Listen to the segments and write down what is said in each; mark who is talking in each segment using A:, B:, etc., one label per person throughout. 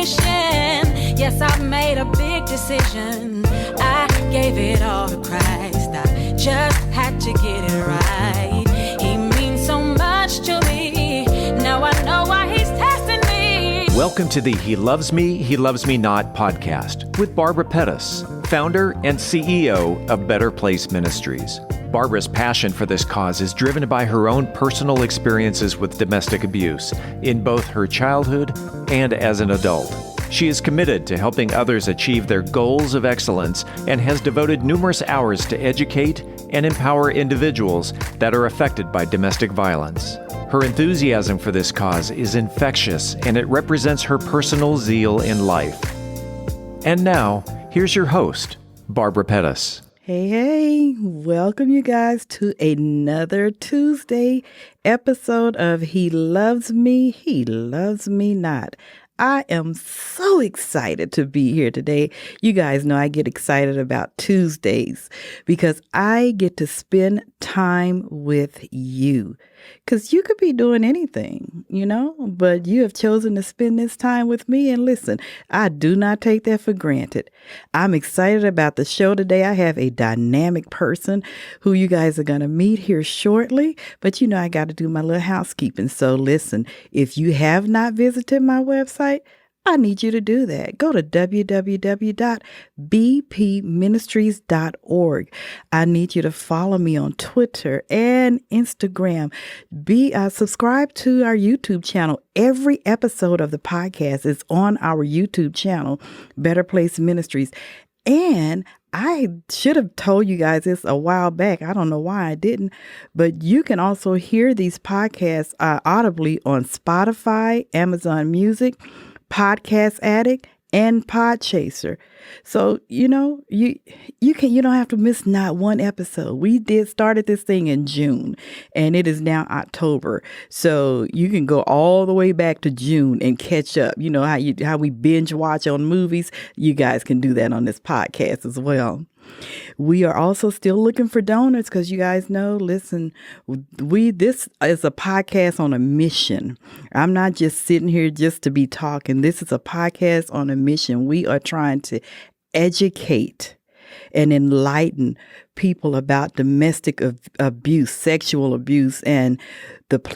A: mission. Yes, I made a big decision. I gave it all to Christ. I just had to get it right. He means so much to me. Now I know why he's testing me.
B: Welcome to the He Loves Me, He Loves Me Not podcast with Barbara Pettis, founder and CEO of Better Place Ministries. Barbara's passion for this cause is driven by her own personal experiences with domestic abuse in both her childhood and as an adult. She is committed to helping others achieve their goals of excellence and has devoted numerous hours to educate and empower individuals that are affected by domestic violence. Her enthusiasm for this cause is infectious, and it represents her personal zeal in life. And now, here's your host, Barbara Pettis.
C: Hey, welcome you guys to another Tuesday episode of He Loves Me, He Loves Me Not. I am so excited to be here today. You guys know I get excited about Tuesdays because I get to spend time with you. Because you could be doing anything, but you have chosen to spend this time with me. And listen, I do not take that for granted. I'm excited about the show today. I have a dynamic person who you guys are going to meet here shortly. But I got to do my little housekeeping. So listen, if you have not visited my website, I need you to do that. Go to www.bpministries.org. I need you to follow me on Twitter and Instagram. Subscribe to our YouTube channel. Every episode of the podcast is on our YouTube channel, Better Place Ministries. And I should have told you guys this a while back. I don't know why I didn't, but you can also hear these podcasts audibly on Spotify, Amazon Music, Podcast Addict, and Podchaser. So, you don't have to miss not one episode. We started this thing in June and it is now October. So you can go all the way back to June and catch up. You know how we binge watch on movies. You guys can do that on this podcast as well. We are also still looking for donors because you guys know, listen, this is a podcast on a mission. I'm not just sitting here just to be talking. This is a podcast on a mission. We are trying to educate and enlighten people about domestic abuse, sexual abuse, and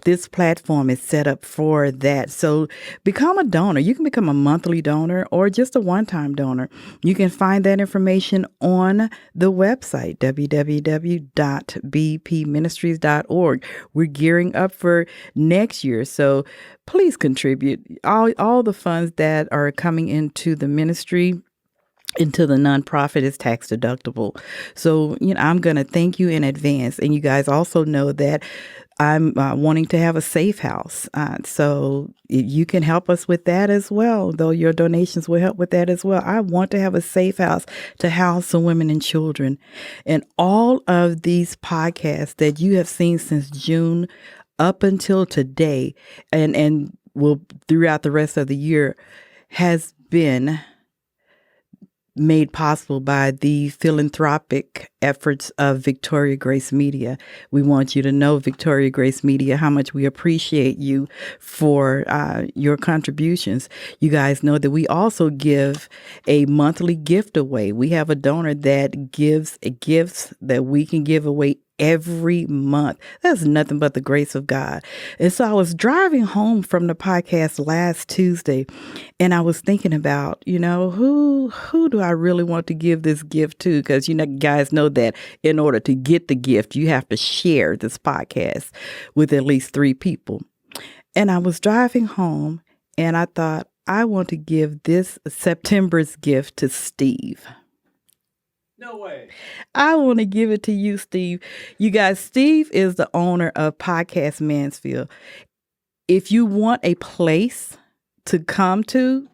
C: this platform is set up for that. So become a donor. You can become a monthly donor or just a one-time donor. You can find that information on the website, www.bpministries.org. We're gearing up for next year, so please contribute. All the funds that are coming into the ministry, into the nonprofit, is tax deductible. So, I'm going to thank you in advance. And you guys also know that I'm wanting to have a safe house. So you can help us with that as well, though your donations will help with that as well. I want to have a safe house to house some women and children. And all of these podcasts that you have seen since June up until today and will throughout the rest of the year has been made possible by the philanthropic efforts of Victoria Grace Media. We want you to know, Victoria Grace Media, how much we appreciate you for your contributions. You guys know that we also give a monthly gift away. We have a donor that gives gifts that we can give away every month. That's nothing but the grace of God. And so I was driving home from the podcast last Tuesday and I was thinking about, who do I really want to give this gift to? Because, guys know that in order to get the gift, you have to share this podcast with at least 3 people. And I was driving home and I thought, I want to give this September's gift to Steve.
B: No way.
C: I want to give it to you, Steve. You guys, Steve is the owner of Podcast Mansfield. If you want a place to come to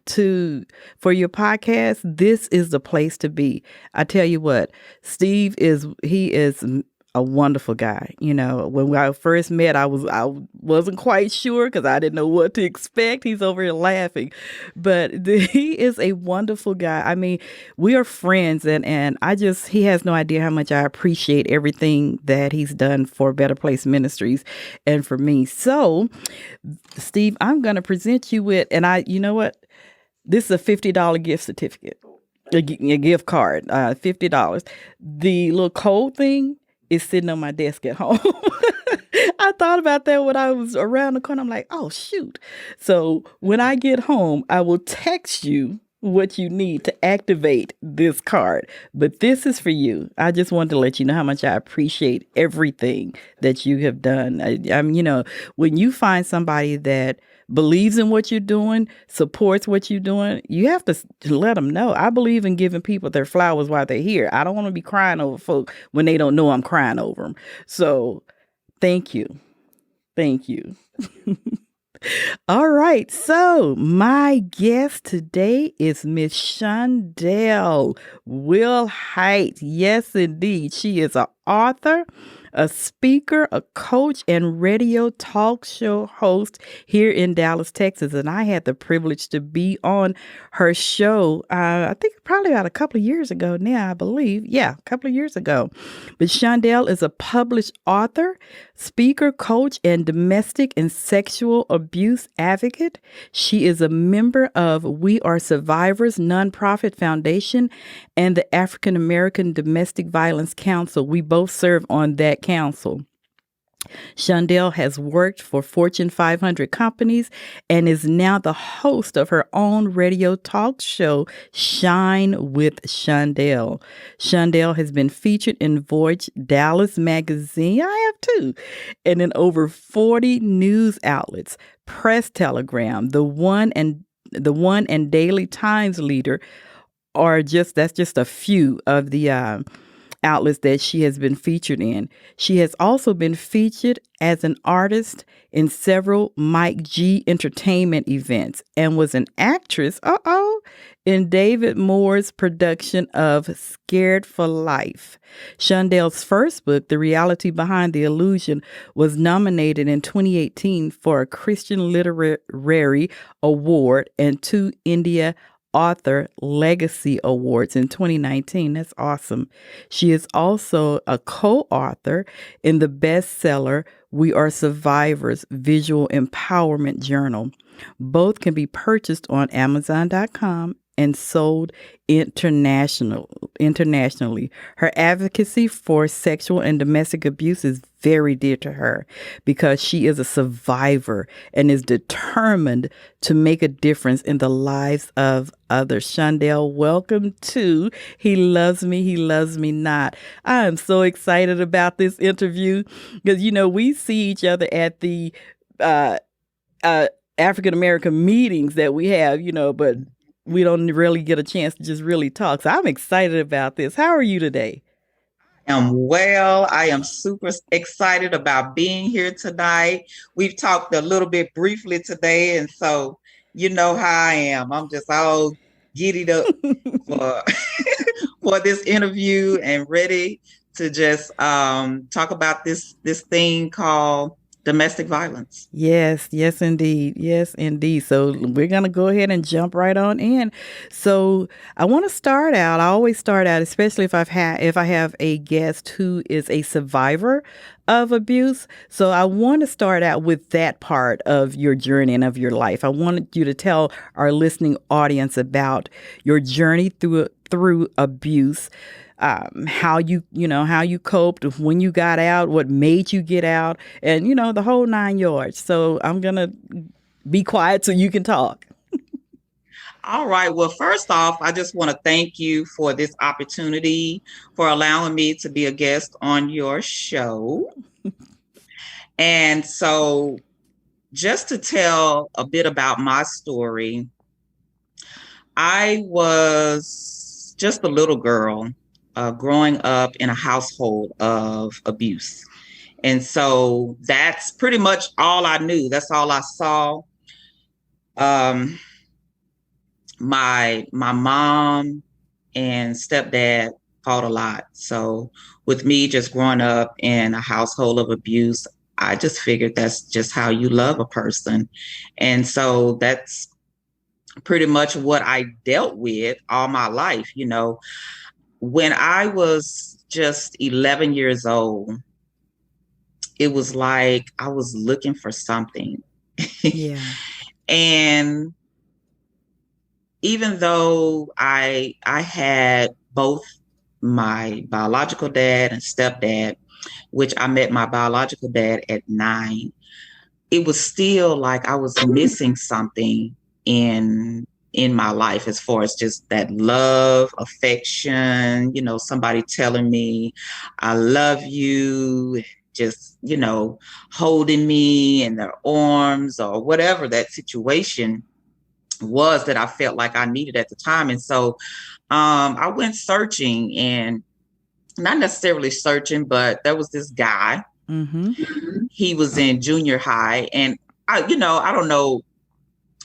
C: for your podcast, this is the place to be. I tell you what, Steve is a wonderful guy. When I first met, I wasn't quite sure because I didn't know what to expect. He's over here laughing, but he is a wonderful guy. I mean, we are friends, and he has no idea how much I appreciate everything that he's done for Better Place Ministries and for me. So, Steve, I'm going to present you with, and you know what? This is a $50 gift certificate, a gift card, $50. The little cold thing is sitting on my desk at home. I thought about that when I was around the corner. I'm like, oh, shoot. So when I get home, I will text you what you need to activate this card. But this is for you. I just wanted to let you know how much I appreciate everything that you have done. When you find somebody that believes in what you're doing, supports what you're doing, you have to let them know. I believe in giving people their flowers while they're here. I don't want to be crying over folk when they don't know I'm crying over them. So thank you. Thank you. All right. So my guest today is Miss Shondell Wilhite. Yes, indeed. She is an author, a speaker, a coach, and radio talk show host here in Dallas, Texas. And I had the privilege to be on her show, I think probably about a couple of years ago now, I believe. Yeah, a couple of years ago. But Shondell is a published author, speaker, coach, and domestic and sexual abuse advocate. She is a member of We Are Survivors nonprofit foundation and the African American Domestic Violence Council. We both serve on that council. Shondell has worked for Fortune 500 companies and is now the host of her own radio talk show, Shine with Shondell. Shondell has been featured in Vogue Dallas magazine, I have too, and in over 40 news outlets, Press Telegram, The One and Daily Times Leader that's just a few of the outlets that she has been featured in. She has also been featured as an artist in several Mike G entertainment events and was an actress, in David Moore's production of Scared for Life. Shondell's first book, The Reality Behind the Illusion, was nominated in 2018 for a Christian Literary Award and 2 India Author Legacy Awards in 2019. That's awesome. She is also a co-author in the bestseller We Are Survivors Visual Empowerment Journal. Both can be purchased on Amazon.com and sold internationally. Her advocacy for sexual and domestic abuse is very dear to her because she is a survivor and is determined to make a difference in the lives of others. Shondell, welcome to He Loves Me, He Loves Me Not. I am so excited about this interview because, we see each other at the African American meetings that we have, but we don't really get a chance to just really talk. So I'm excited about this. How are you today?
D: I am super excited about being here tonight. We've talked a little bit briefly today, and so you know how I am. I'm just all giddied up for this interview and ready to just talk about this thing called domestic violence.
C: Yes, indeed. Yes, indeed. So we're going to go ahead and jump right on in. So I want to start out. I always start out, especially if I have a guest who is a survivor of abuse. So I want to start out with that part of your journey and of your life. I wanted you to tell our listening audience about your journey through abuse. How you coped, when you got out, what made you get out, and the whole 9 yards. So I'm gonna be quiet so you can talk.
D: All right. Well, first off, I just want to thank you for this opportunity, for allowing me to be a guest on your show. And so just to tell a bit about my story, I was just a little girl growing up in a household of abuse. And so that's pretty much all I knew. That's all I saw. My mom and stepdad fought a lot. So with me just growing up in a household of abuse, I just figured that's just how you love a person. And so that's pretty much what I dealt with all my life. When I was just 11 years old, it was like I was looking for something.
C: Yeah.
D: And even though I had both my biological dad and stepdad, which I met my biological dad at 9, it was still like I was missing something in my life as far as just that love, affection, somebody telling me I love you, just, holding me in their arms or whatever that situation was that I felt like I needed at the time. And so I went searching, and not necessarily searching, but there was this guy.
C: Mm-hmm.
D: He was in junior high, and I don't know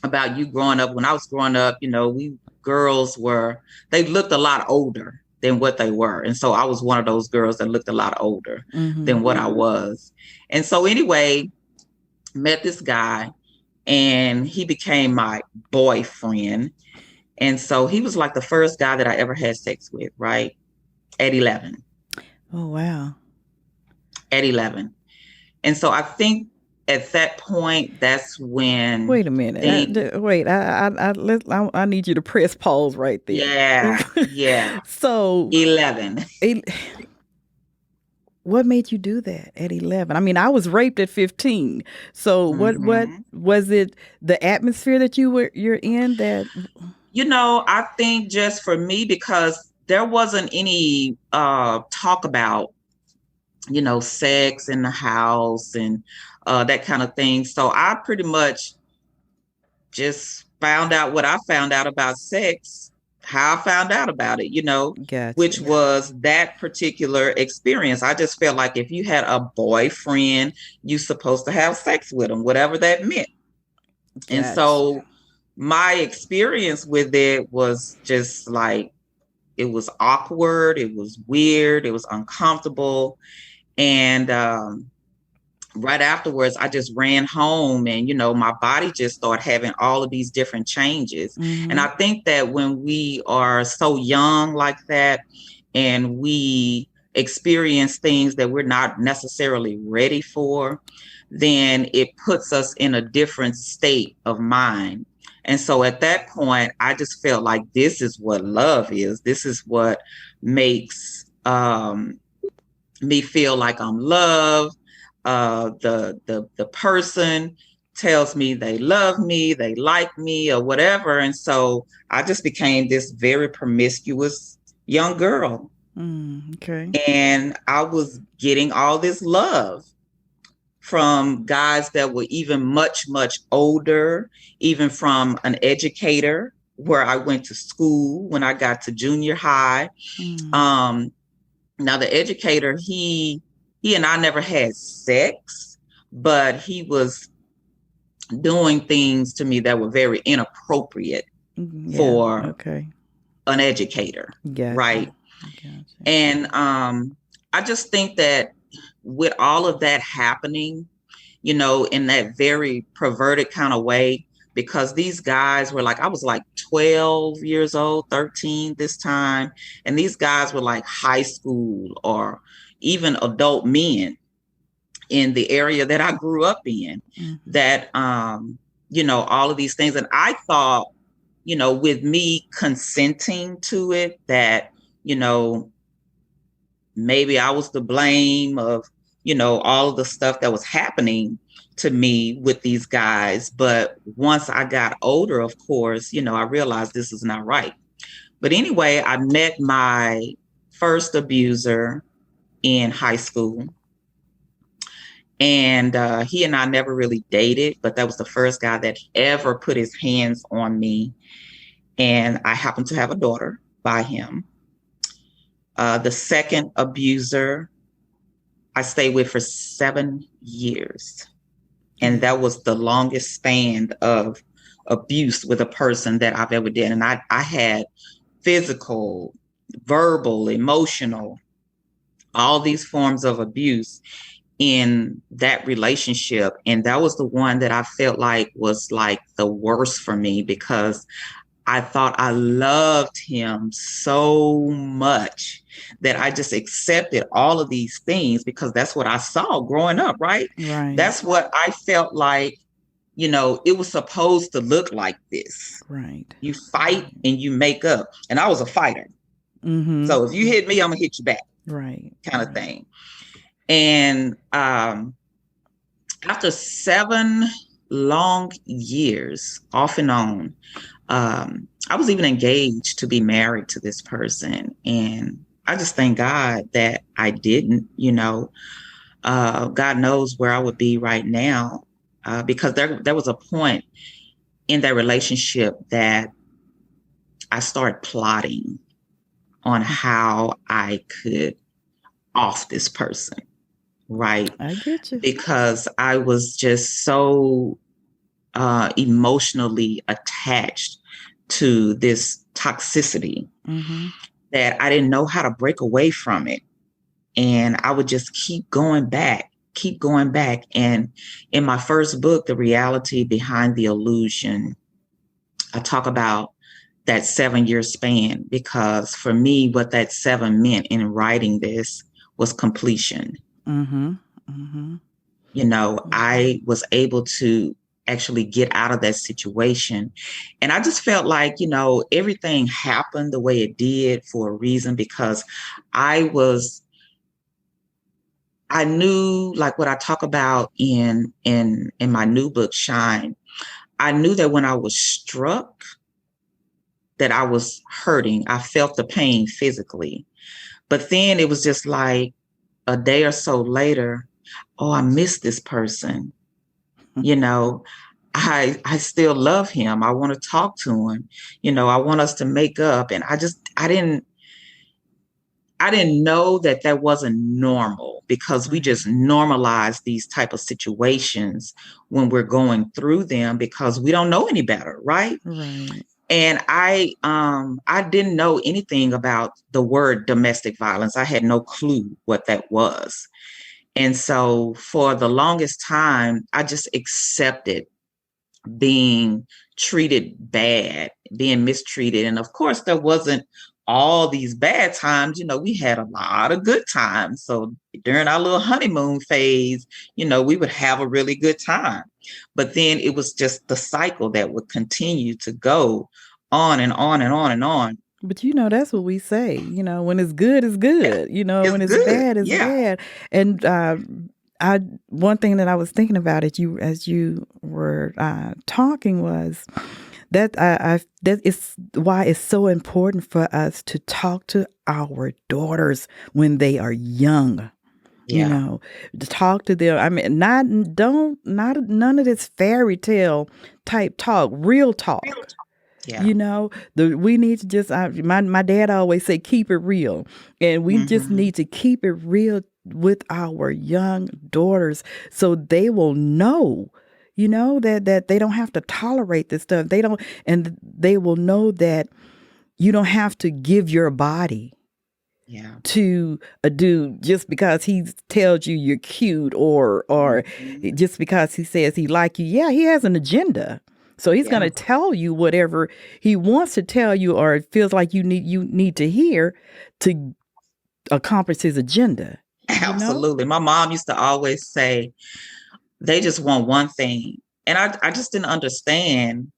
D: about you growing up. When I was growing up, we girls they looked a lot older than what they were. And so I was one of those girls that looked a lot older than what I was. And so anyway, met this guy, and he became my boyfriend. And so he was like the first guy that I ever had sex with, right? At 11.
C: Oh, wow.
D: At 11. And so I think at that point, that's when.
C: Wait a minute. I need you to press pause right there.
D: Yeah. Yeah.
C: So
D: 11.
C: What made you do that at 11? I mean, I was raped at 15. So what was it? The atmosphere that you're in that?
D: I think just for me, because there wasn't any talk about, sex in the house and that kind of thing. So I pretty much just found out what I found out about sex, how I found out about it,
C: Gotcha.
D: Which was that particular experience. I just felt like if you had a boyfriend, you're supposed to have sex with him, whatever that meant. Gotcha. And so my experience with it was just like, it was awkward, it was weird, it was uncomfortable. And right afterwards, I just ran home, and, my body just started having all of these different changes. Mm-hmm. And I think that when we are so young like that, and we experience things that we're not necessarily ready for, then it puts us in a different state of mind. And so at that point, I just felt like this is what love is. This is what makes me feel like I'm loved. The person tells me they love me, they like me, or whatever. And so I just became this very promiscuous young girl.
C: Okay.
D: And I was getting all this love from guys that were even much, much older, even from an educator where I went to school when I got to junior high. Now the educator, he and I never had sex, but he was doing things to me that were very inappropriate for an educator. Gotcha. Right. Gotcha. And I just think that with all of that happening, in that very perverted kind of way, because these guys were like, I was like 12 years old, 13 this time. And these guys were like high school or even adult men in the area that I grew up in, that, all of these things. And I thought, with me consenting to it, that, maybe I was to blame of, all of the stuff that was happening to me with these guys. But once I got older, of course, I realized this is not right. But anyway, I met my first abuser in high school. And he and I never really dated, but that was the first guy that ever put his hands on me. And I happened to have a daughter by him. The second abuser I stayed with for 7 years. And that was the longest span of abuse with a person that I've ever did. And I had physical, verbal, emotional, all these forms of abuse in that relationship. And that was the one that I felt like was like the worst for me, because I thought I loved him so much that I just accepted all of these things because that's what I saw growing up, right?
C: Right.
D: That's what I felt like, it was supposed to look like this.
C: Right.
D: You fight and you make up. And I was a fighter.
C: Mm-hmm.
D: So if you hit me, I'm gonna hit you back.
C: Right.
D: Kind of thing. And after 7 long years off and on, I was even engaged to be married to this person. And I just thank God that I didn't, God knows where I would be right now, because there was a point in that relationship that I started plotting on how I could off this person, right?
C: I get you.
D: Because I was just so emotionally attached to this toxicity that I didn't know how to break away from it. And I would just keep going back. And in my first book, The Reality Behind the Illusion, I talk about that 7-year span, because for me, what that 7 meant in writing this was completion. I was able to actually get out of that situation. And I just felt like, everything happened the way it did for a reason, because I knew, like what I talk about in my new book, Shine, I knew that when I was struck, that I was hurting. I felt the pain physically. But then it was just like a day or so later, oh, I miss this person. I still love him. I want to talk to him. I want us to make up. And I didn't know that wasn't normal, because we just normalize these type of situations when we're going through them, because we don't know any better. Right. And I didn't know anything about the word domestic violence. I had no clue what that was. And so for the longest time, I just accepted being treated bad, being mistreated. And of course, there wasn't all these bad times. We had a lot of good times. So during our little honeymoon phase, we would have a really good time. But then it was just the cycle that would continue to go on and on and on and on.
C: But that's what we say, when it's good, it's good. When it's
D: good.
C: bad, it's bad. And one thing that I was thinking about as you were talking was that that is why it's so important for us to talk to our daughters when they are young. To talk to them. I mean, none of this fairy tale type talk, real talk.
D: Yeah.
C: We need to just, my dad always say, keep it real. And we just need to keep it real with our young daughters, so they will know, that they don't have to tolerate this stuff. And they will know that you don't have to give your body to a dude just because he tells you you're cute, or just because he says he like you. Yeah, he has an agenda. So he's going to tell you whatever he wants to tell you, or feels like you need to hear to accomplish his agenda.
D: Absolutely. My mom used to always say, they just want one thing. And I just didn't understand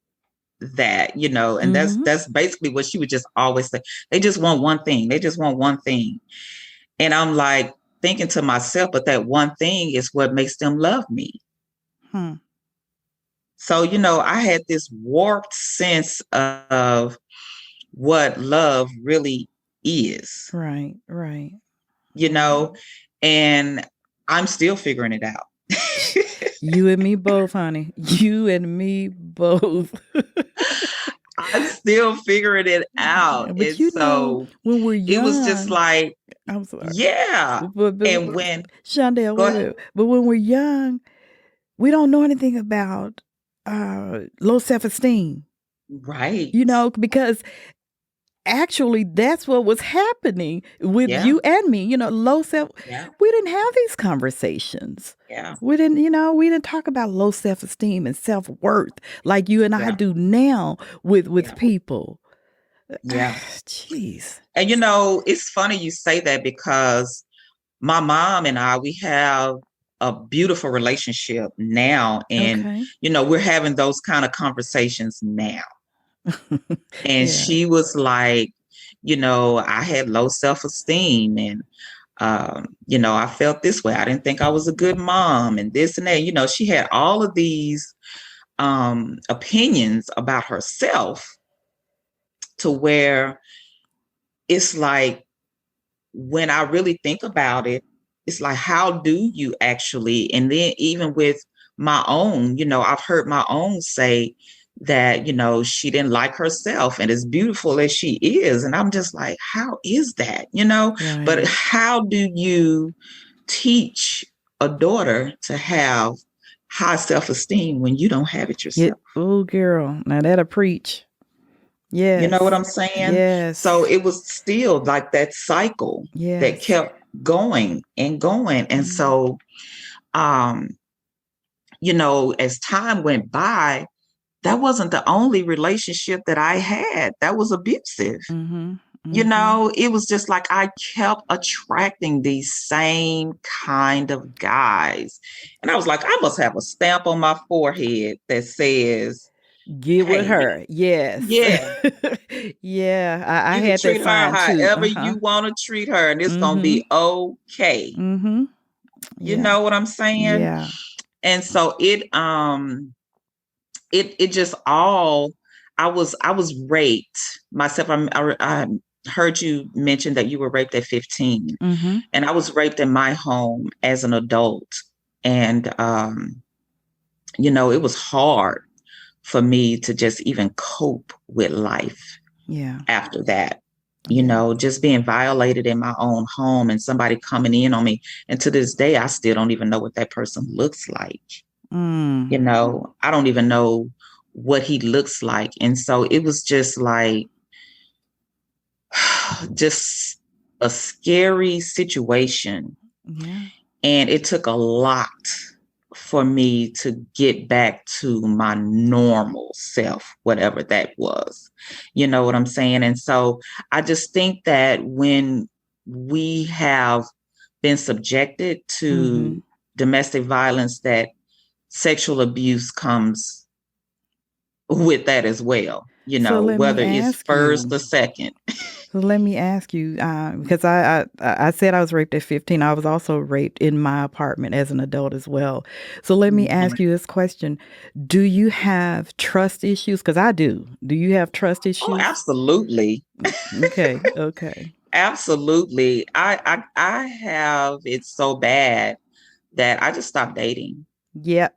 D: that, and that's basically what she would just always say. They just want one thing. They just want one thing. And I'm like thinking to myself, but that one thing is what makes them love me. So, I had this warped sense of what love really is.
C: Right.
D: And I'm still figuring it out.
C: You and me both, honey. You and me both.
D: I'm still figuring it out.
C: But when we're young,
D: it was just like,
C: I'm sorry.
D: Yeah.
C: But
D: And when
C: Shondell, but when we're young, we don't know anything about low self-esteem.
D: Right.
C: Because actually that's what was happening with you and me, low self. We didn't have these conversations. We didn't talk about low self-esteem and self-worth like you and I do now with people. Jeez.
D: And it's funny you say that, because my mom and I, we have a beautiful relationship now. And,
C: Okay.
D: we're having those kind of conversations now. And
C: Yeah.
D: she was like, I had low self-esteem and, I felt this way. I didn't think I was a good mom and this and that. She had all of these opinions about herself to where it's like, when I really think about it, it's like, how do you actually? And then even with my own, I've heard my own say that, she didn't like herself and as beautiful as she is. And I'm just like, how is that? But
C: Right.
D: how do you teach a daughter to have high self-esteem when you don't have it
C: Yeah.
D: yourself?
C: Oh, girl. Now that'll preach.
D: You know what
C: Yes.
D: I'm saying?
C: Yes.
D: So it was still like that cycle that
C: Yes.
D: kept going and going. And so, as time went by, that wasn't the only relationship that I had that was abusive.
C: Mm-hmm.
D: It was just like I kept attracting these same kind of guys. And I was like, I must have a stamp on my forehead that says,
C: Get with
D: hey,
C: her. Yes.
D: yeah,
C: Yeah. I
D: you can
C: had that
D: treat her
C: sign too.
D: however you want to treat her, and it's gonna be okay.
C: Mm-hmm.
D: You
C: Yeah.
D: know what I'm saying?
C: Yeah.
D: And so it just all, I was raped myself. I heard you mention that you were raped at 15,
C: Mm-hmm.
D: and I was raped in my home as an adult, and it was hard for me to just even cope with life.
C: Yeah.
D: After that, just being violated in my own home and somebody coming in on me. And to this day, I still don't even know what that person looks like. I don't even know what he looks like. And so it was just like, just a scary situation.
C: Yeah.
D: And it took a lot for me to get back to my normal self, whatever that was. You know what I'm saying? And so I just think that when we have been subjected to domestic violence, that sexual abuse comes with that as well,
C: So let me
D: whether it's
C: ask
D: first
C: you.
D: or second.
C: So let me ask you, because I said I was raped at 15. I was also raped in my apartment as an adult as well. So let me ask you this question. Do you have trust issues? Because I do. Do you have trust issues?
D: Oh, absolutely.
C: Okay. Okay.
D: Absolutely. I have it so bad that I just stopped dating.
C: Yep.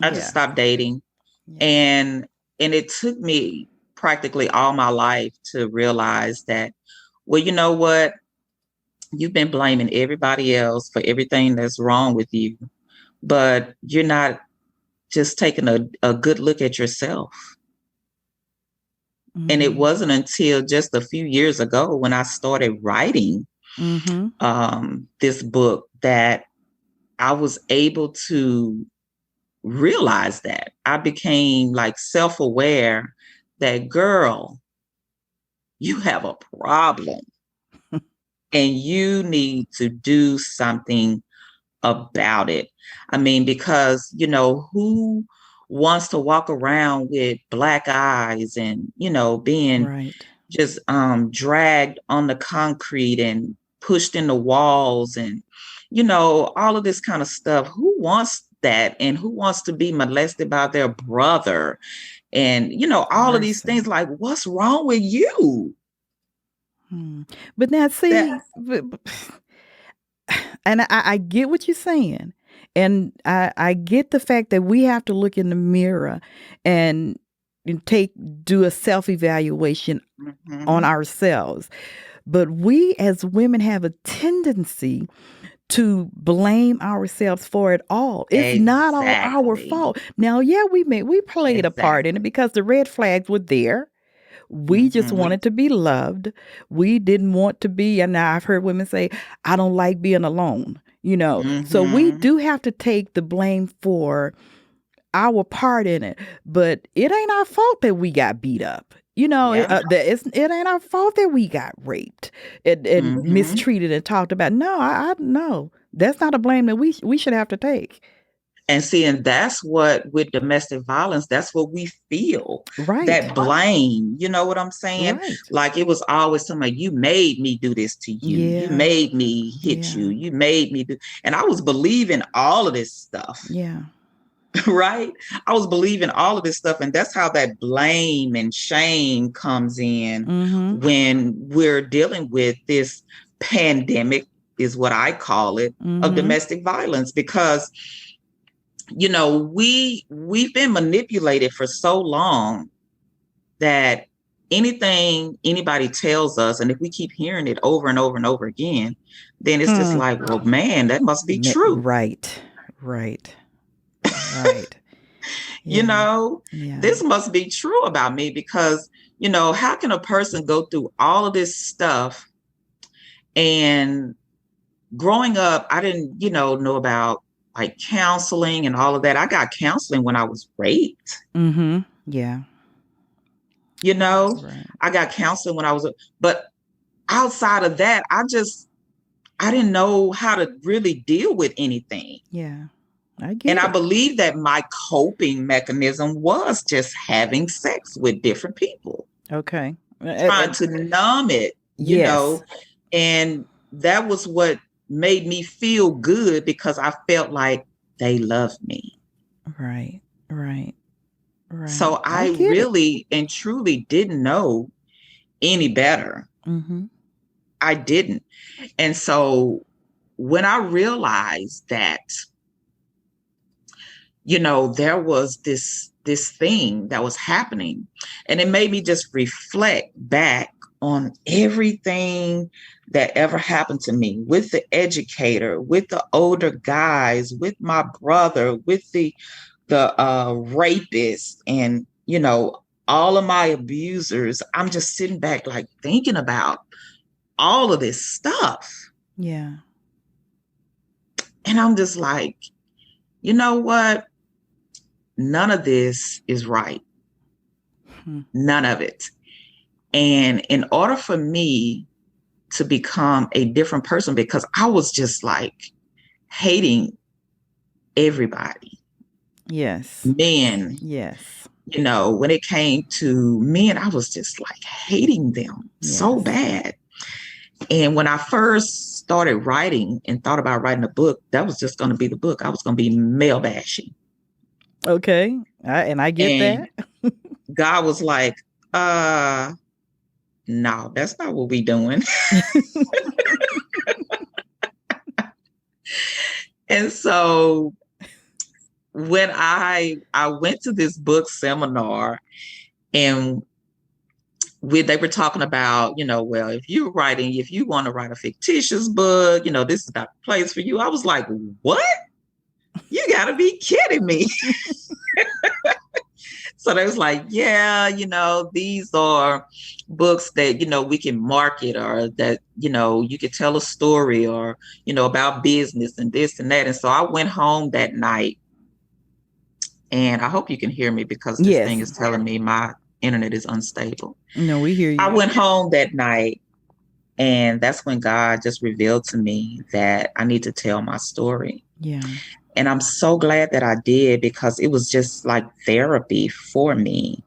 D: I just stopped dating. Yeah. And it took me practically all my life to realize that, well, you know what? You've been blaming everybody else for everything that's wrong with you, but you're not just taking a good look at yourself. And it wasn't until just a few years ago when I started writing this book that I was able to realize that. I became like self-aware that, girl, you have a problem and you need to do something about it. I mean, because, who wants to walk around with black eyes and, being just dragged on the concrete and pushed in the walls and, all of this kind of stuff. Who wants that? And who wants to be molested by their brother? And, all of these things, like, what's wrong with you?
C: But now, see, and I get what you're saying. And I get the fact that we have to look in the mirror and do a self-evaluation on ourselves. But we as women have a tendency to blame ourselves for it all. It's not all our fault. Now, yeah, we played a part in it because the red flags were there. We just wanted to be loved. We didn't want to be, and now I've heard women say, I don't like being alone, So we do have to take the blame for our part in it. But it ain't our fault that we got beat up. It ain't our fault that we got raped and mistreated and talked about. No, That's not a blame that we should have to take.
D: And see, and that's what with domestic violence, that's what we feel.
C: Right.
D: That blame. You know what I'm saying?
C: Right.
D: Like it was always somebody, you made me do this to you.
C: Yeah.
D: You made me hit you. You made me do. And I was believing all of this stuff.
C: Yeah.
D: Right? I was believing all of this stuff. And that's how that blame and shame comes in when we're dealing with this pandemic, is what I call it, of domestic violence. Because you know, we've been manipulated for so long that anything anybody tells us, and if we keep hearing it over and over and over again, then it's just like, well, man, that must be true.
C: Right.
D: You know, this must be true about me, because, you know, how can a person go through all of this stuff? And growing up, I didn't, know about like counseling and all of that. I got counseling when I was raped.
C: Yeah.
D: You know,
C: Right.
D: I got counseling when I was, but outside of that, I didn't know how to really deal with anything.
C: Yeah. I get
D: And
C: it.
D: I believe that my coping mechanism was just having sex with different people,
C: Okay.
D: trying to numb it, you know, and that was what made me feel good, because I felt like they loved me.
C: Right.
D: So I really and truly didn't know any better. I didn't. And so when I realized that, there was this thing that was happening, and it made me just reflect back on everything that ever happened to me, with the educator, with the older guys, with my brother, with the rapist, and, all of my abusers. I'm just sitting back, like, thinking about all of this stuff.
C: Yeah.
D: And I'm just like, you know what? None of this is right. None of it. And in order for me to become a different person, because I was just like hating everybody.
C: Yes.
D: Men.
C: Yes.
D: When it came to men, I was just like hating them so bad. And when I first started writing and thought about writing a book, that was just going to be the book. I was going to be male bashing.
C: Okay. I get that.
D: God was like, no, that's not what we doing. And so when I went to this book seminar, and they were talking about, well, if you want to write a fictitious book, this is not the place for you. I was like, what? You gotta be kidding me. So they was like, yeah, these are books that, we can market, or that, you could tell a story, or, about business and this and that. And so I went home that night, and I hope you can hear me, because this thing is telling me my internet is unstable.
C: No, we hear you.
D: I went home that night, and that's when God just revealed to me that I need to tell my story.
C: Yeah.
D: And I'm so glad that I did, because it was just like therapy for me.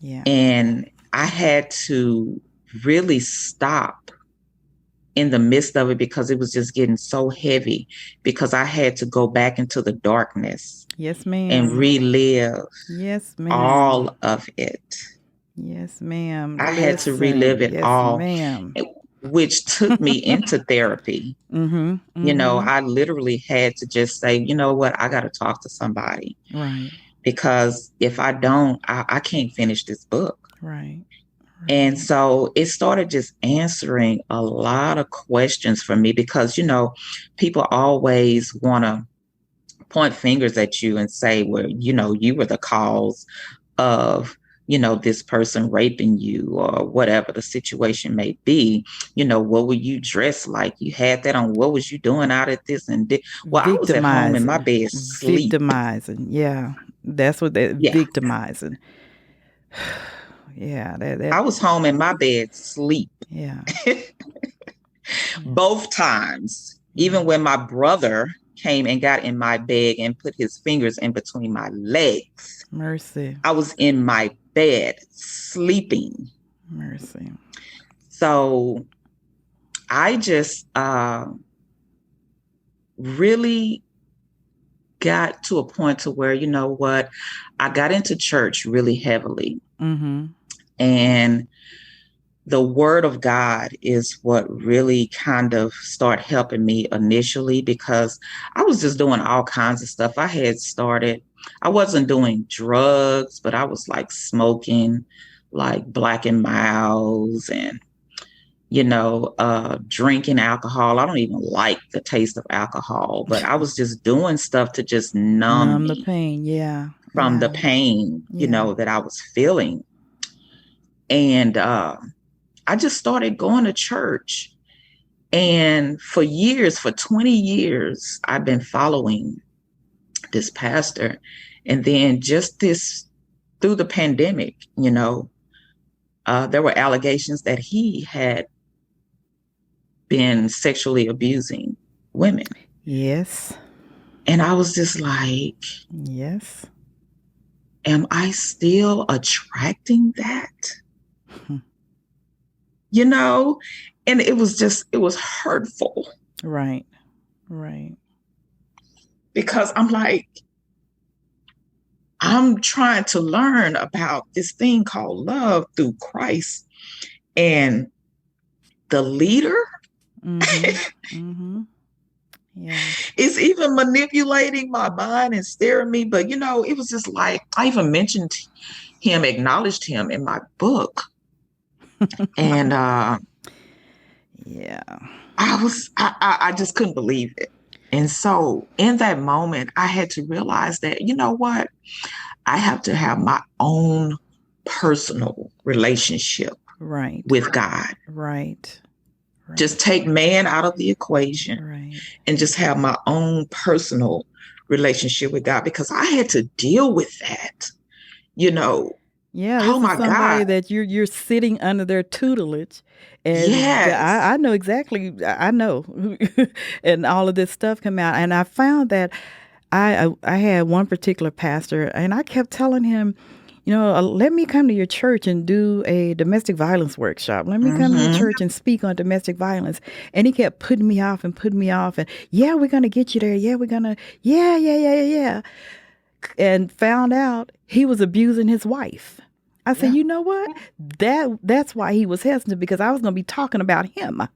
C: Yeah.
D: And I had to really stop in the midst of it, because it was just getting so heavy, because I had to go back into the darkness.
C: Yes, ma'am.
D: And relive all of it.
C: Yes, ma'am.
D: I had to relive it all.
C: Ma'am.
D: Which took me into therapy. I literally had to just say, you know what, I got to talk to somebody.
C: Right.
D: Because if I don't, I can't finish this book.
C: Right.
D: And so it started just answering a lot of questions for me, because, people always want to point fingers at you and say, well, you were the cause of, this person raping you, or whatever the situation may be. What were you dressed like? You had that on. What was you doing out at this? And well, I was at home in my bed sleep.
C: Victimizing. Yeah. That's what they're victimizing. Yeah.
D: I was home in my bed sleep.
C: Yeah.
D: Both times. Even when my brother came and got in my bed and put his fingers in between my legs,
C: Mercy.
D: I was in my bed sleeping.
C: Mercy.
D: So I just really got to a point to where, you know what, I got into church really heavily.
C: Mm-hmm.
D: And the word of God is what really kind of started helping me initially, because I was just doing all kinds of stuff. I wasn't doing drugs, but I was like smoking like Black and Milds and, drinking alcohol. I don't even like the taste of alcohol, but I was just doing stuff to just numb
C: the
D: me
C: pain. Yeah.
D: from the
C: Yeah.
D: pain,
C: Yeah.
D: that I was feeling. And I just started going to church. And for 20 years, I've been following this pastor. And then through the pandemic, there were allegations that he had been sexually abusing women.
C: Yes.
D: And I was just like,
C: yes.
D: Am I still attracting that? And it was hurtful.
C: Right. Right.
D: Because I'm like, I'm trying to learn about this thing called love through Christ. And the leader
C: yeah.
D: is even manipulating my mind and staring me. But, it was just like, I even acknowledged him in my book. And
C: yeah,
D: I just couldn't believe it. And so in that moment, I had to realize that, you know what? I have to have my own personal relationship with God.
C: Right.
D: Just take man out of the equation and just have my own personal relationship with God, because I had to deal with that,
C: Yeah,
D: oh my
C: somebody
D: God,
C: that you're sitting under their tutelage, and
D: yes.
C: I know exactly. I know, and all of this stuff come out, and I found that I had one particular pastor, and I kept telling him, let me come to your church and do a domestic violence workshop. Let me come to your church and speak on domestic violence. And he kept putting me off. And yeah, we're going to get you there. Yeah, we're going to, yeah. And found out he was abusing his wife. I said, you know what? That's why he was hesitant, because I was going to be talking about him. I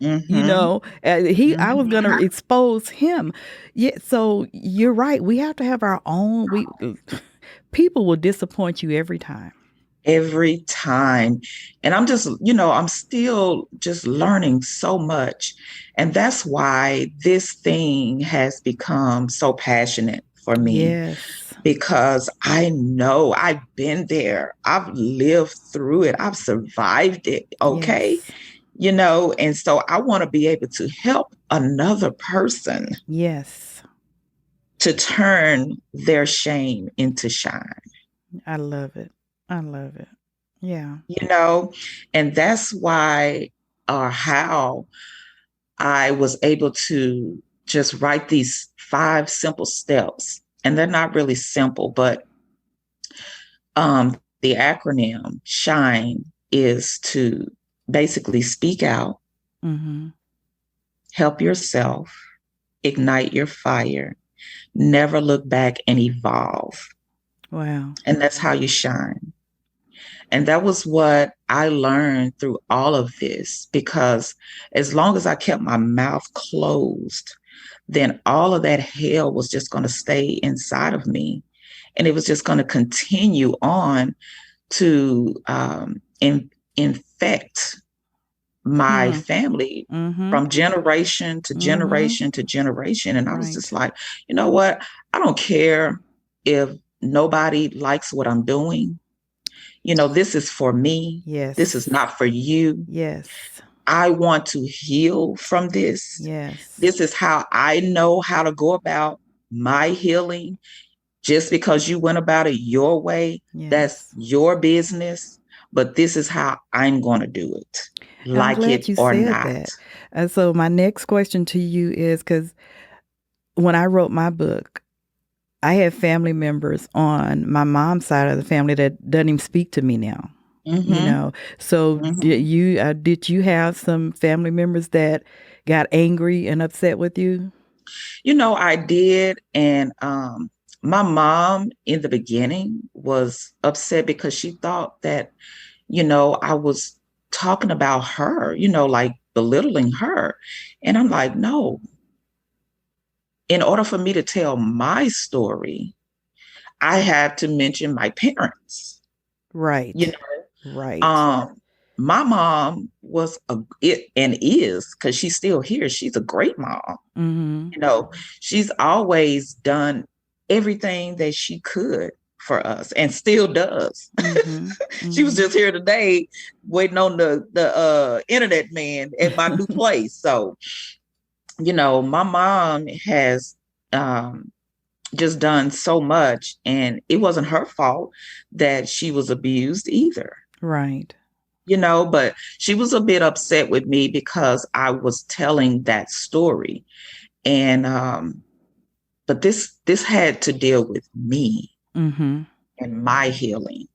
C: was going to expose him. Yeah. So you're right. We have to have our own. People will disappoint you every time.
D: Every time. And I'm just, I'm still just learning so much. And that's why this thing has become so passionate for me.
C: Yes.
D: Because I know I've been there. I've lived through it. I've survived it. Okay.
C: Yes.
D: And so I want to be able to help another person.
C: Yes.
D: To turn their shame into shine.
C: I love it. Yeah.
D: And that's why or how I was able to just write these 5 simple steps. And they're not really simple, but the acronym SHINE is to basically speak out, help yourself, ignite your fire, never look back, and evolve.
C: Wow.
D: And that's how you shine. And that was what I learned through all of this, because as long as I kept my mouth closed, then all of that hell was just going to stay inside of me. And it was just going to continue on to infect my family from generation to generation to generation. And I was just like, you know what? I don't care if nobody likes what I'm doing. This is for me.
C: Yes.
D: This is not for you.
C: Yes.
D: I want to heal from this.
C: Yes.
D: This is how I know how to go about my healing. Just because you went about it your way, that's your business. but this is how I'm going to do it,
C: I'm
D: like
C: glad
D: it
C: you
D: or
C: said
D: not.
C: that. And so my next question to you is, because when I wrote my book, I have family members on my mom's side of the family that doesn't even speak to me now.
D: Hmm.
C: So
D: Hmm.
C: did you have some family members that got angry and upset with you?
D: I did. And my mom in the beginning was upset because she thought that, I was talking about her, like belittling her. And I'm like, no, in order for me to tell my story, I had to mention my parents. You
C: Right.
D: know,
C: Right.
D: my mom was it and is, because she's still here. She's a great mom.
C: Mm-hmm.
D: You know, she's always done everything that she could for us and still does.
C: Mm-hmm.
D: She was
C: Mm-hmm.
D: just here today waiting on the internet man at my new place. So, my mom has just done so much, and it wasn't her fault that she was abused either.
C: Right.
D: But she was a bit upset with me because I was telling that story. And but this had to deal with me
C: Mm-hmm.
D: and my healing,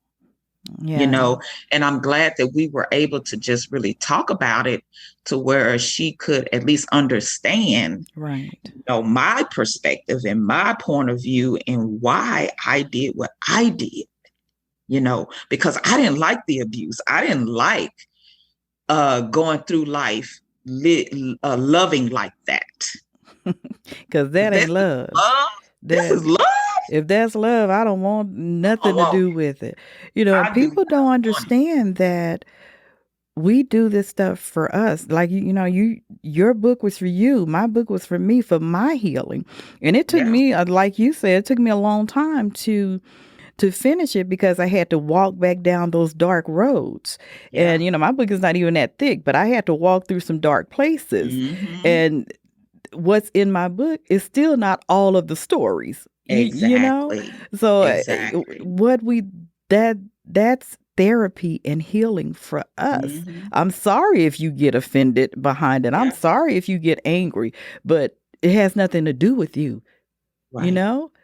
C: Yeah.
D: and I'm glad that we were able to just really talk about it to where she could at least understand,
C: Right.
D: my perspective and my point of view and why I did what I did, because I didn't like the abuse. I didn't like going through life loving like that.
C: Because that ain't
D: This is
C: love.
D: love. This
C: That
D: is love.
C: If that's love, I don't want nothing to
D: Oh,
C: do with it. And
D: I do not
C: people don't
D: want it.
C: understand that we do this stuff for us. Like your book was for you, my book was for me, for my healing. And it took
D: Yeah.
C: me, like you said, it took me a long time to finish it because I had to walk back down those dark roads.
D: Yeah.
C: And my book is not even that thick, but I had to walk through some dark places.
D: Hmm.
C: And what's in my book is still not all of the stories. You know?
D: Exactly.
C: So
D: Exactly.
C: what we that's therapy and healing for us.
D: Hmm.
C: I'm sorry if you get offended behind it. I'm
D: Yeah.
C: sorry if you get angry, but it has nothing to do with you.
D: Right.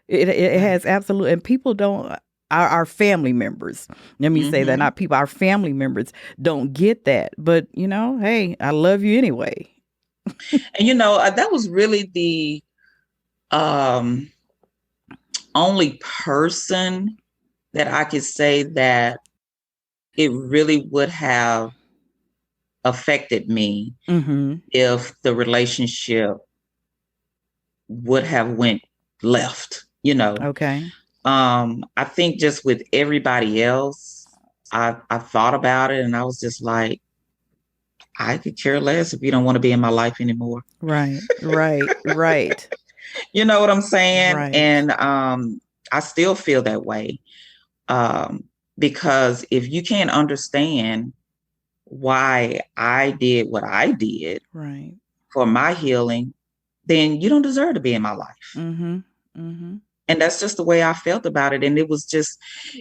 C: It
D: Right.
C: has absolute, and people don't, our family members, let me say that,
D: Hmm.
C: not people, our family members don't get that. But hey, I love you anyway.
D: And that was really the um, only person that I could say that it really would have affected me
C: Mm-hmm.
D: if the relationship would have went left.
C: Okay.
D: I think just with everybody else, I thought about it and I was just like, I could care less if you don't want to be in my life anymore.
C: Right. Right. Right.
D: You know what I'm saying?
C: Right.
D: And I still feel that way. Um, because if you can't understand why I did what I did
C: Right.
D: for my healing, then you don't deserve to be in my life.
C: Mm-hmm. Mm-hmm.
D: And that's just the way I felt about it. And it was just,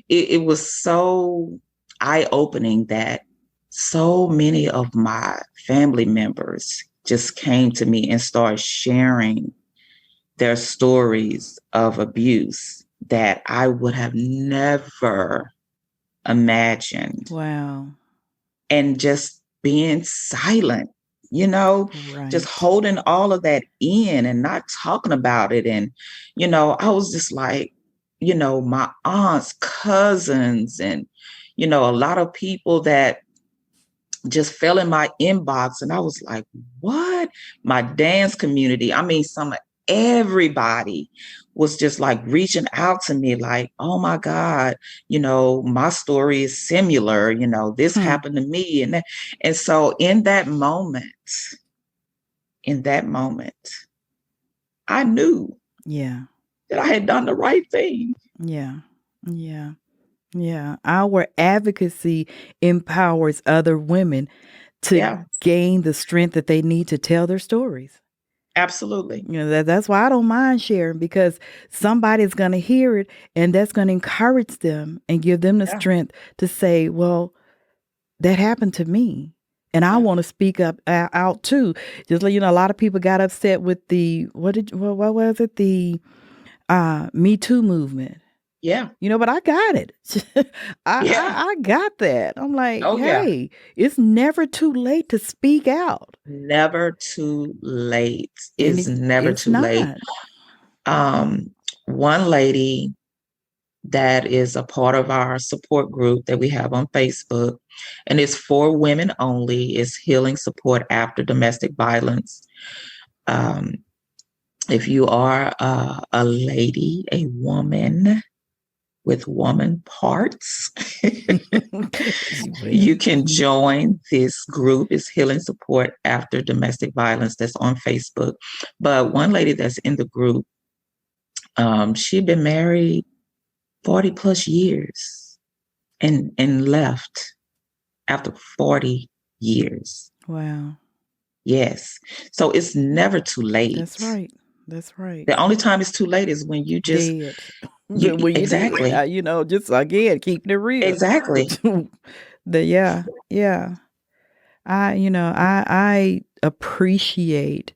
D: it was so eye-opening that so many of my family members just came to me and started sharing their stories of abuse that I would have never imagined.
C: Wow.
D: And just being silent,
C: Right.
D: just holding all of that in and not talking about it. And, I was just like, my aunts, cousins, and, a lot of people that just fell in my inbox. And I was like, what? My dance community. I mean, everybody was just like reaching out to me like, oh my God, my story is similar, this happened to me. And so in that moment, I knew
C: Yeah.
D: that I had done the right thing.
C: Yeah. Yeah. Yeah. Our advocacy empowers other women to
D: Yeah,
C: gain the strength that they need to tell their stories.
D: absolutely.
C: That's why I don't mind sharing, because somebody's going to hear it and that's going to encourage them and give them the
D: Yeah.
C: strength to say, well, that happened to me. And I want to speak up out too. Just like, a lot of people got upset with the, what was it? The Me Too movement.
D: Yeah.
C: But I got it. I got that. I'm like, hey, it's never too late to speak out.
D: Never too late. It's never too late. One lady that is a part of our support group that we have on Facebook, and it's for women only, is Healing Support After Domestic Violence. If you are a lady, a woman with woman parts, you can join this group. It's Healing Support After Domestic Violence, that's on Facebook. But one lady that's in the group, she'd been married 40 plus years and left after 40 years.
C: Wow.
D: Yes. So it's never too late.
C: That's right.
D: The only time it's too late is when you just exactly.
C: Just again keeping it real.
D: Exactly.
C: Yeah. I appreciate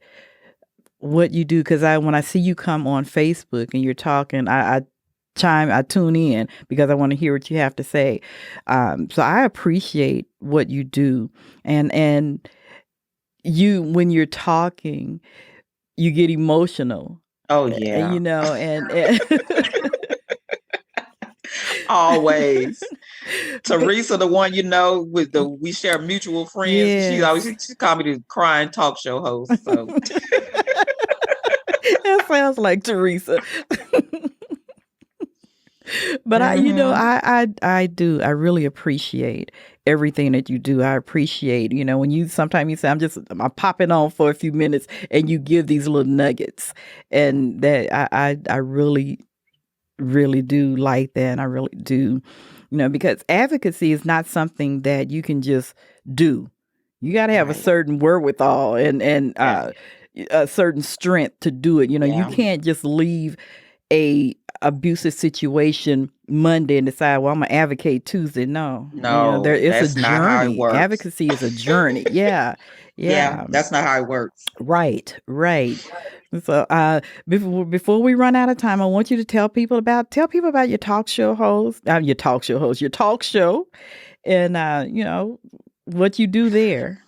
C: what you do, because when I see you come on Facebook and you're talking, I tune in because I want to hear what you have to say. So I appreciate what you do, and you, when you're talking, you get emotional.
D: Oh yeah.
C: And
D: always. Teresa, the one with we share mutual friends. Yes. She called me the crying talk show host. So
C: that sounds like Teresa. But I do. I really appreciate everything that you do. I appreciate, when you sometimes you say, I'm popping on for a few minutes, and you give these little nuggets, and that I really, really do like that. And I really do, because advocacy is not something that you can just do. You got to have a certain wherewithal and a certain strength to do it. You can't just leave a abusive situation Monday and decide, well, I'm gonna advocate Tuesday. No, it's a journey. Advocacy is a journey. Yeah.
D: That's not how it works.
C: Right. So before we run out of time, I want you to tell people about your talk show, and what you do there.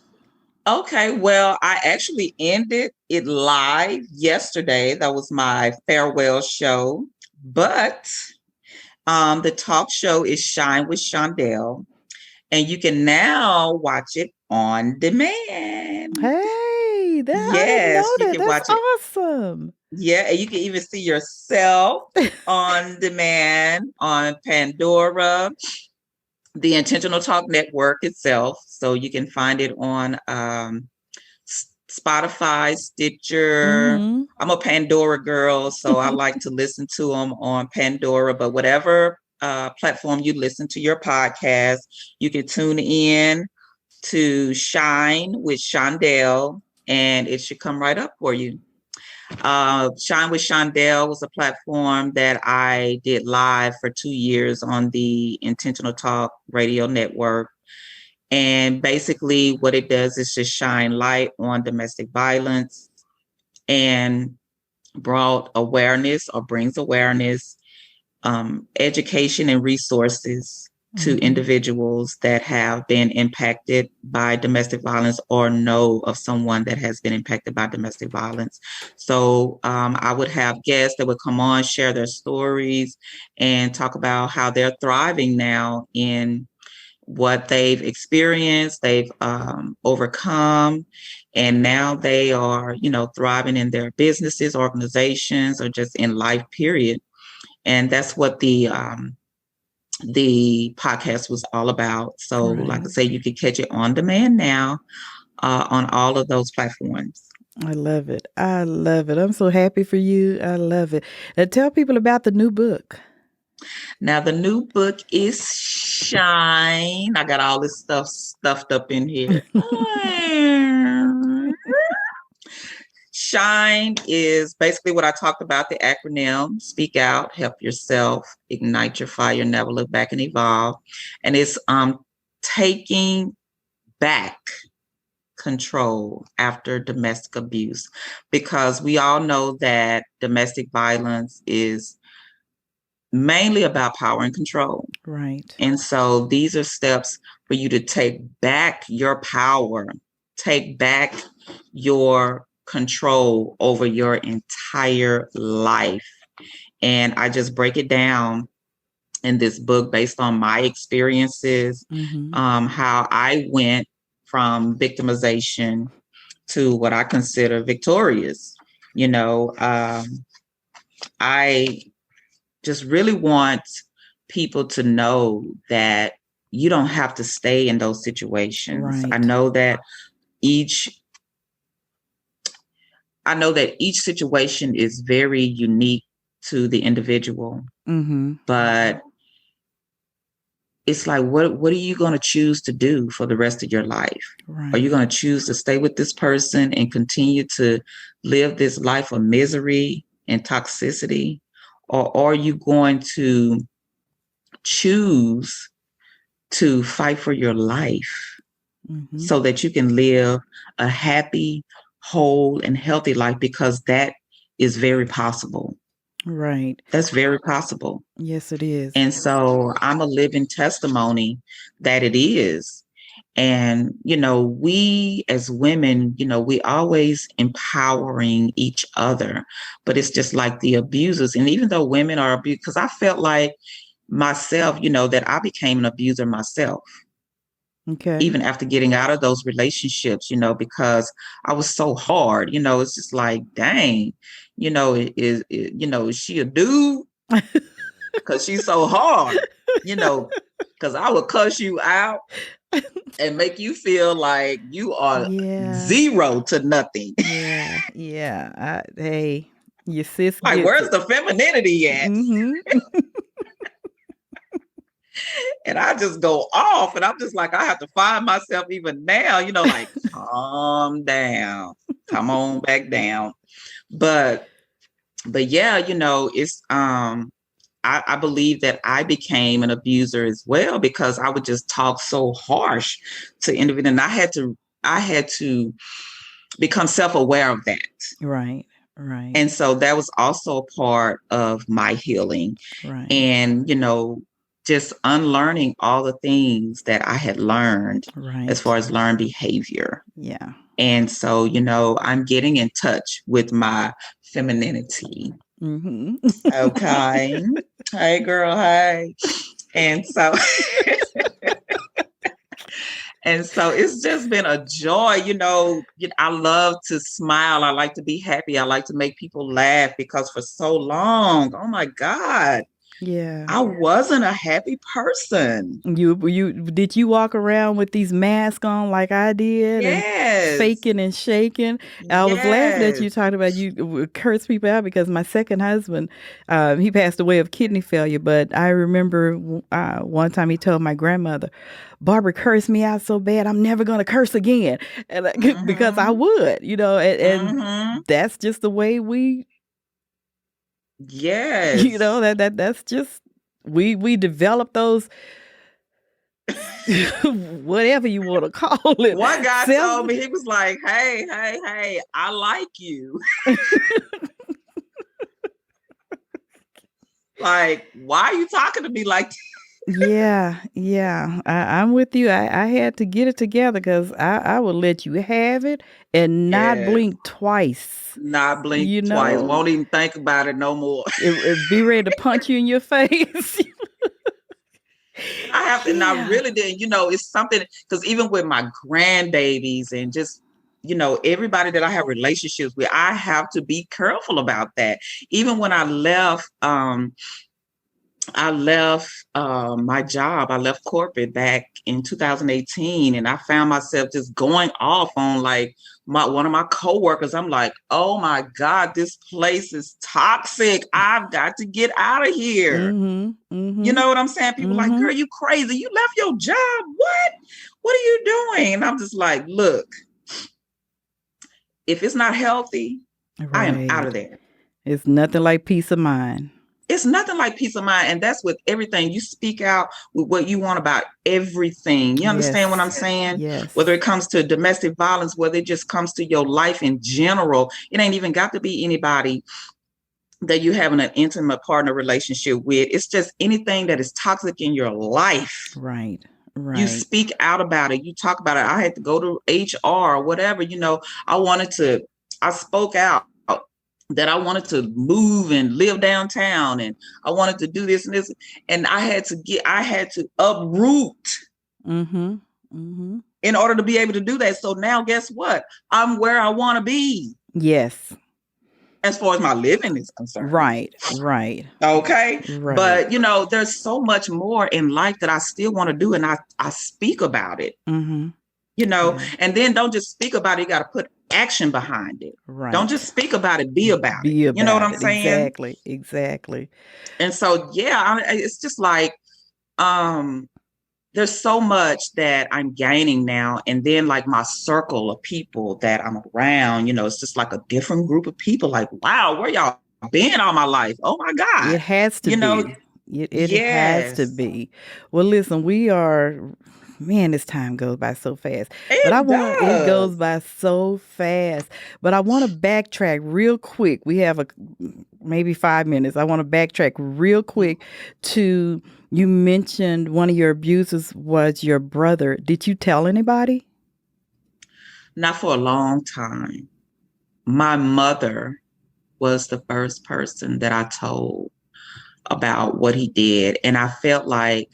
D: Okay, well, I actually ended it live yesterday. That was my farewell show. But the talk show is Shine with Shondell, and you can now watch it on demand.
C: Hey,
D: yes,
C: you can watch it. Awesome.
D: Yeah, and you can even see yourself on demand on Pandora, the Intentional Talk Network itself. So you can find it on Spotify, Stitcher. Mm-hmm. I'm a Pandora girl, so I like to listen to them on Pandora. But whatever platform you listen to your podcast, you can tune in to Shine with Shondell, and it should come right up for you. Shine with Shondell was a platform that I did live for 2 years on the Intentional Talk Radio Network. And basically what it does is just shine light on domestic violence and brings awareness, education and resources to individuals that have been impacted by domestic violence or know of someone that has been impacted by domestic violence. So I would have guests that would come on, share their stories, and talk about how they're thriving now in what they've experienced, they've overcome, and now they are, thriving in their businesses, organizations, or just in life, period. And that's what the podcast was all about. So like I say, you can catch it on demand now on all of those platforms.
C: I love it. I'm so happy for you. I love it. Now tell people about the new book.
D: Now the new book is Shine. I got all this stuff stuffed up in here. Shine is basically what I talked about, the acronym: speak out, help yourself, ignite your fire, never look back, and evolve. And it's taking back control after domestic abuse, because we all know that domestic violence is mainly about power and control.
C: Right.
D: And so these are steps for you to take back your power, take back your control over your entire life. And I just break it down in this book based on my experiences, how I went from victimization to what I consider victorious. I just really want people to know that you don't have to stay in those situations.
C: Right.
D: I know that each situation is very unique to the individual, but it's like, what are you going to choose to do for the rest of your life?
C: Right.
D: Are you going to choose to stay with this person and continue to live this life of misery and toxicity? Or are you going to choose to fight for your life so that you can live a happy, whole, and healthy life? Because that is very possible.
C: Right.
D: That's very possible.
C: Yes, it is.
D: And so I'm a living testimony that it is. And, we as women, we always empowering each other, but it's just like the abusers. And even though women are abused, because I felt like myself, that I became an abuser myself.
C: Okay.
D: Even after getting out of those relationships, because I was so hard, it's just like, dang, is she a dude? Because she's so hard, because I would cuss you out and make you feel like you are zero to nothing.
C: Yeah. Hey, your sis.
D: Like, where's the femininity at? And I just go off, and I'm just like, I have to find myself even now, like, calm down, come on back down. But yeah, it's, I believe that I became an abuser as well, because I would just talk so harsh to individuals. And I had to become self-aware of that.
C: Right.
D: And so that was also a part of my healing.
C: Right.
D: And, just unlearning all the things that I had learned as far as learned behavior.
C: Yeah.
D: And so, I'm getting in touch with my femininity. Okay. Hey, girl. Hey. And so, it's just been a joy. I love to smile. I like to be happy. I like to make people laugh, because for so long, oh my God,
C: yeah,
D: I wasn't a happy person.
C: Did you walk around with these masks on like I did?
D: Yes.
C: And faking and shaking. I was laughing at you talking about you curse people out, because my second husband, he passed away of kidney failure. But I remember one time he told my grandmother, Barbara cursed me out so bad, I'm never going to curse again. And because I would, and that's just the way we.
D: Yes.
C: That's just we develop those whatever you want to call it.
D: One guy told me, he was like, hey, I like you. Like, why are you talking to me like that?
C: Yeah. I'm with you. I had to get it together, because I would let you have it and not blink twice.
D: Not blink twice. Won't even think about it no more.
C: Be ready to punch you in your face.
D: I have to, and I really did. It's something, because even with my grandbabies and just, everybody that I have relationships with, I have to be careful about that. Even when I left my job. I left corporate back in 2018, and I found myself just going off on like one of my coworkers. I'm like, oh my God, this place is toxic. I've got to get out of here. You know what I'm saying? People like, girl, you crazy. You left your job. What are you doing? And I'm just like, look, if it's not healthy, I am out of there.
C: It's nothing like peace of mind.
D: It's nothing like peace of mind. And that's with everything. You speak out with what you want about everything. You understand what I'm saying?
C: Yes.
D: Whether it comes to domestic violence, whether it just comes to your life in general, it ain't even got to be anybody that you're having an intimate partner relationship with. It's just anything that is toxic in your life.
C: Right.
D: You speak out about it. You talk about it. I had to go to HR or whatever, I spoke out that I wanted to move and live downtown, and I wanted to do this and this, and I had to uproot in order to be able to do that. So now guess what? I'm where I want to be.
C: Yes.
D: As far as my living is concerned.
C: Right.
D: Okay.
C: Right.
D: But, there's so much more in life that I still want to do. And I speak about it, and then don't just speak about it. You got to put action behind it.
C: Right.
D: Don't just speak about it, be about it. You know what I'm saying?
C: Exactly.
D: And so, it's just like, there's so much that I'm gaining now. And then like my circle of people that I'm around, it's just like a different group of people. Like, wow, where y'all been all my life? Oh my God.
C: It has to be. It has to be. Well, listen, this time goes by so fast. It goes by so fast. But I want to backtrack real quick. We have maybe 5 minutes. I want to backtrack real quick to, you mentioned one of your abusers was your brother. Did you tell anybody?
D: Not for a long time. My mother was the first person that I told about what he did. And I felt like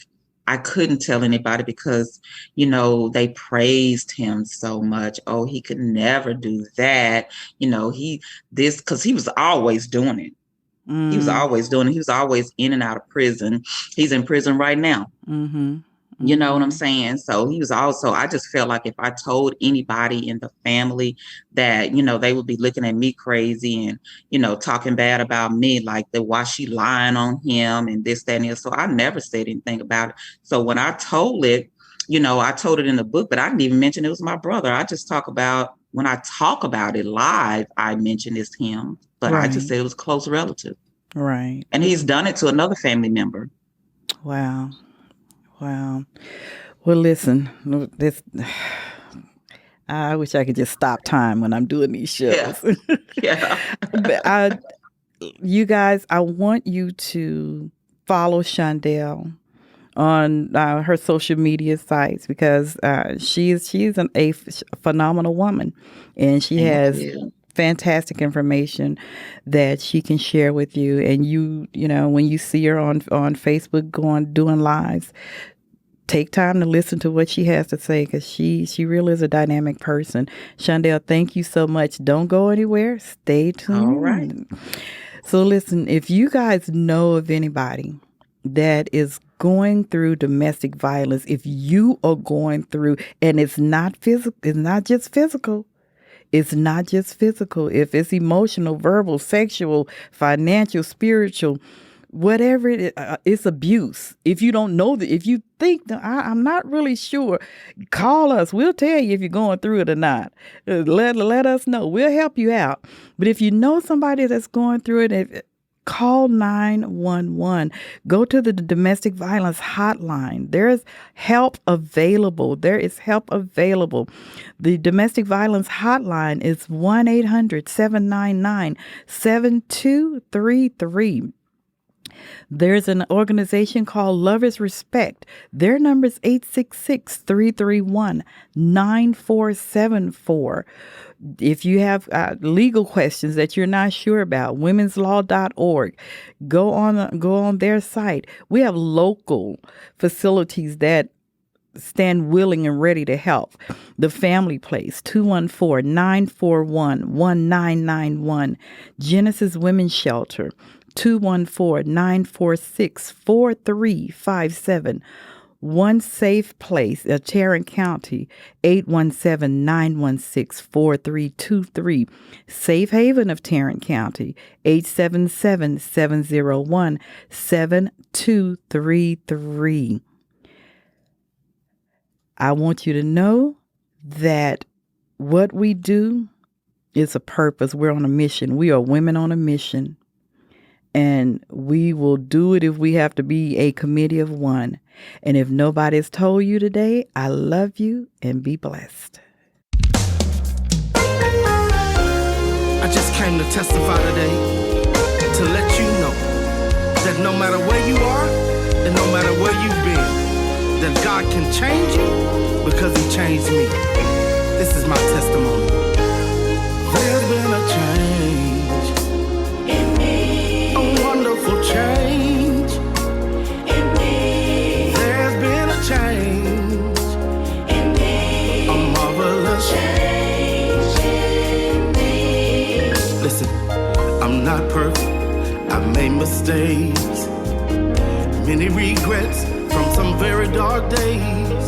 D: I couldn't tell anybody because, they praised him so much. Oh, he could never do that. Because he was always doing it. He was always doing it. He was always in and out of prison. He's in prison right now. You know what I'm saying? So he was also, I just felt like if I told anybody in the family that, they would be looking at me crazy and, talking bad about me, like why she lying on him and this, that, and the other. So I never said anything about it. So when I told it, I told it in the book, but I didn't even mention it was my brother. I just when I talk about it live, I mention it's him, but I just said it was a close relative.
C: Right.
D: And he's done it to another family member.
C: Wow. Well, listen, I wish I could just stop time when I'm doing these shows.
D: Yeah.
C: But you guys, I want you to follow Shondell on her social media sites because she's a phenomenal woman, and she has fantastic information that she can share with you. And when you see her on Facebook doing lives, take time to listen to what she has to say because she really is a dynamic person. Shondell, thank you so much. Don't go anywhere. Stay tuned.
D: All right.
C: So listen, if you guys know of anybody that is going through domestic violence, if you are going through, and it's not physical, it's not just physical. It's not just physical. If it's emotional, verbal, sexual, financial, spiritual, whatever it is, it's abuse. If you don't know if you think that I'm not really sure, call us. We'll tell you if you're going through it or not. Let us know. We'll help you out. But if you know somebody that's going through it, call 911. Go to the domestic violence hotline. There is help available. The domestic violence hotline is 1-800-799-7233. There's an organization called Love is Respect. Their number is 866-331-9474. If you have legal questions that you're not sure about, womenslaw.org, go on their site. We have local facilities that stand willing and ready to help. The Family Place, 214-941-1991. Genesis Women's Shelter, 214-946-4357. One Safe Place, Tarrant County, 817-916-4323. Safe Haven of Tarrant County, 877-701-7233. I want you to know that what we do is a purpose. We're on a mission. We are women on a mission. And we will do it if we have to be a committee of one. And if nobody's told you today, I love you and be blessed.
E: I just came to testify today to let you know that no matter where you are and no matter where you've been, that God can change you because he changed me. This is my testimony. There's been a change in me, a wonderful change in me. There's been a change in me, a marvelous change in me. Listen, I'm not perfect, I've made mistakes, many regrets from some very dark days.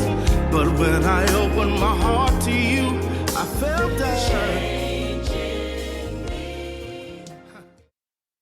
E: But when I open my heart to you,